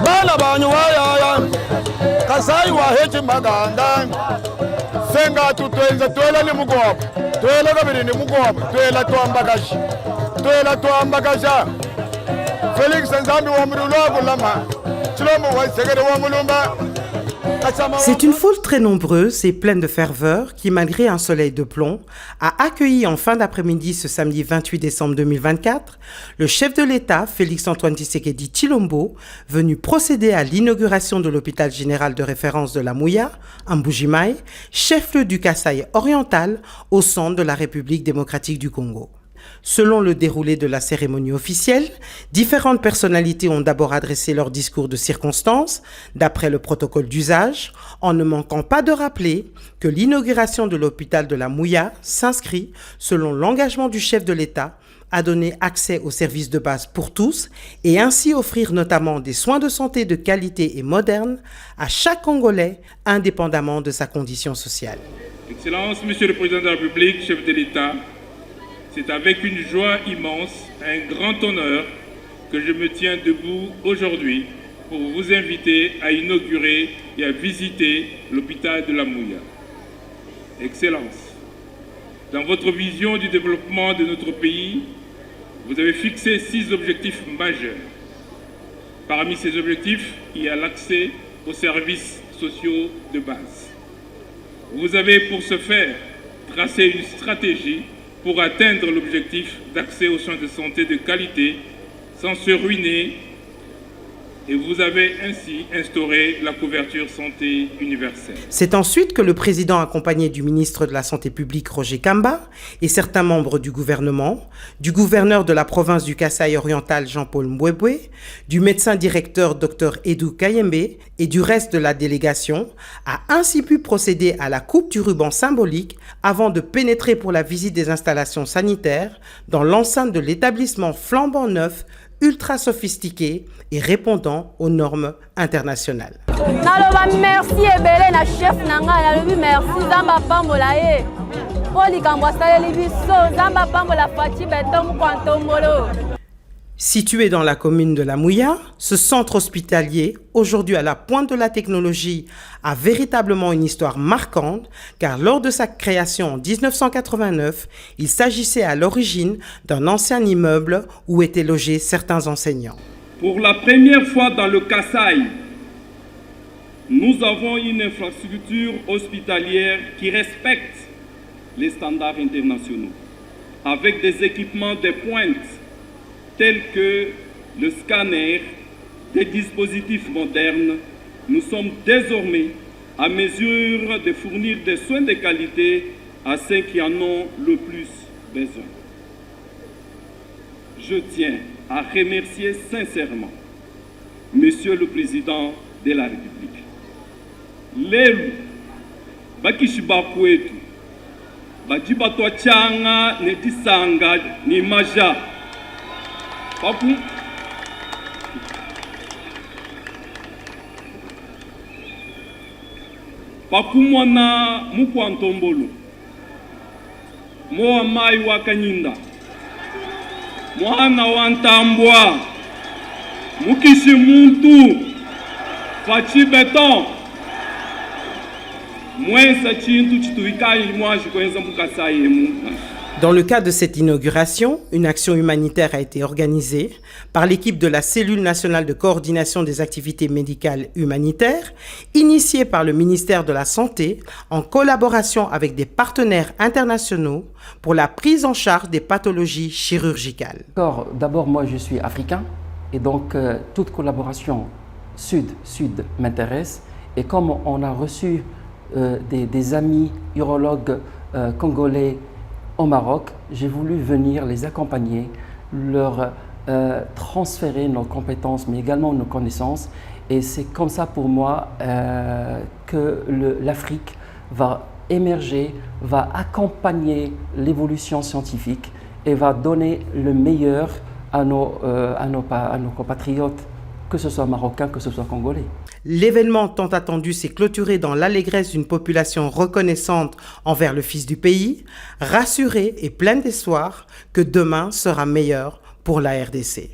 Bala banyu waya Kasai wa hechi maganda Senga tutwenza tuela ni mugobo Tuela kabiri ni mugobo Tuela tuambakashi Tuela tuambakasha Felix Nzambi wa mrulwa kulama Chilomo wa segere wa mulumba. C'est une foule très nombreuse et pleine de ferveur qui, malgré un soleil de plomb, a accueilli en fin d'après-midi ce samedi 28 décembre 2024 le chef de l'État, Félix-Antoine Tshisekedi Tshilombo, venu procéder à l'inauguration de l'hôpital général de référence de la Mouya, à Mbuji-Mayi, chef-lieu du Kasaï oriental au centre de la République démocratique du Congo. Selon le déroulé de la cérémonie officielle, différentes personnalités ont d'abord adressé leur discours de circonstance, d'après le protocole d'usage, en ne manquant pas de rappeler que l'inauguration de l'hôpital de la Mouya s'inscrit, selon l'engagement du chef de l'État, à donner accès aux services de base pour tous et ainsi offrir notamment des soins de santé de qualité et modernes à chaque Congolais, indépendamment de sa condition sociale. Excellence, Monsieur le Président de la République, chef de l'État, c'est avec une joie immense, un grand honneur que je me tiens debout aujourd'hui pour vous inviter à inaugurer et à visiter l'hôpital de la Mouya. Excellence, dans votre vision du développement de notre pays, vous avez fixé 6 objectifs majeurs. Parmi ces objectifs, il y a l'accès aux services sociaux de base. Vous avez pour ce faire tracé une stratégie pour atteindre l'objectif d'accès aux soins de santé de qualité sans se ruiner, et vous avez ainsi instauré la couverture santé universelle. C'est ensuite que le président, accompagné du ministre de la Santé publique Roger Kamba et certains membres du gouvernement, du gouverneur de la province du Kasaï oriental Jean-Paul Mbwebwe, du médecin directeur Dr Edou Kayembe et du reste de la délégation, a ainsi pu procéder à la coupe du ruban symbolique avant de pénétrer pour la visite des installations sanitaires dans l'enceinte de l'établissement flambant neuf, ultra sophistiqué et répondant aux normes internationales. Merci ebele na chef nanga nalobi merci zamba pambola ye. Poli kambwasale libiso zamba pambola fati betom kwantombolo. Situé dans la commune de la Mouya, ce centre hospitalier, aujourd'hui à la pointe de la technologie, a véritablement une histoire marquante car lors de sa création en 1989, il s'agissait à l'origine d'un ancien immeuble où étaient logés certains enseignants. Pour la première fois dans le Kasaï, nous avons une infrastructure hospitalière qui respecte les standards internationaux, avec des équipements de pointe tels que le scanner, des dispositifs modernes. Nous sommes désormais à mesure de fournir des soins de qualité à ceux qui en ont le plus besoin. Je tiens à remercier sincèrement Monsieur le Président de la République. Lelu, bakishiba kwetu, bajiba twachanga netisanga ni maja. Pakumwana mukwantombolo, moa mai wa kanyinda, mwana wa ntambwa, mukishi muntu, fachi beton, mwensa chintu chituikai mwa jikwenza mukasai muka. Dans le cadre de cette inauguration, une action humanitaire a été organisée par l'équipe de la Cellule nationale de coordination des activités médicales humanitaires, initiée par le ministère de la Santé en collaboration avec des partenaires internationaux pour la prise en charge des pathologies chirurgicales. D'abord, moi je suis africain et donc toute collaboration sud-sud m'intéresse. Et comme on a reçu des amis urologues congolais au Maroc, j'ai voulu venir les accompagner, leur transférer nos compétences, mais également nos connaissances. Et c'est comme ça pour moi que l'Afrique va émerger, va accompagner l'évolution scientifique et va donner le meilleur à nos compatriotes, que ce soit marocains, que ce soit congolais. L'événement tant attendu s'est clôturé dans l'allégresse d'une population reconnaissante envers le fils du pays, rassurée et pleine d'espoir que demain sera meilleur pour la RDC.